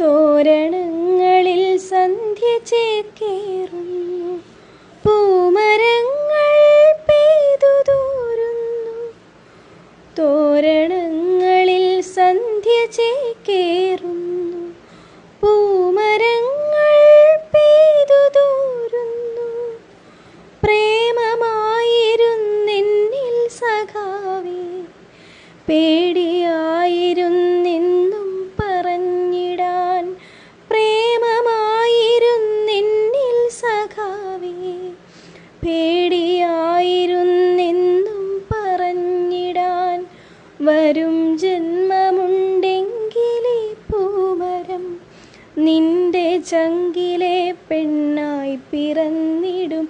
തോരണങ്ങളിൽ സന്ധ്യ ചേക്കേറുന്നു, പൂമരങ്ങൾ പെയ്തു തോരുന്നു. തോരണങ്ങളിൽ സന്ധ്യ ചേക്കേറുന്നു, പൂമരങ്ങൾ പെയ്തു തോരുന്നു. പ്രേമമായിരുന്നെന്നിൽ സഖാവേ, പേടിയായിരുന്നെന്നും പറഞ്ഞിടാൻ. പ്രേമമായിരുന്നെന്നിൽ സഖാവേ, പേടിയായിരുന്നെന്നും പറഞ്ഞിടാൻ. വരും ജന്മമുണ്ടെങ്കിലേ പൂമരം നിന്റെ ചങ്കിലെ പെണ്ണായി പിറന്നിടും.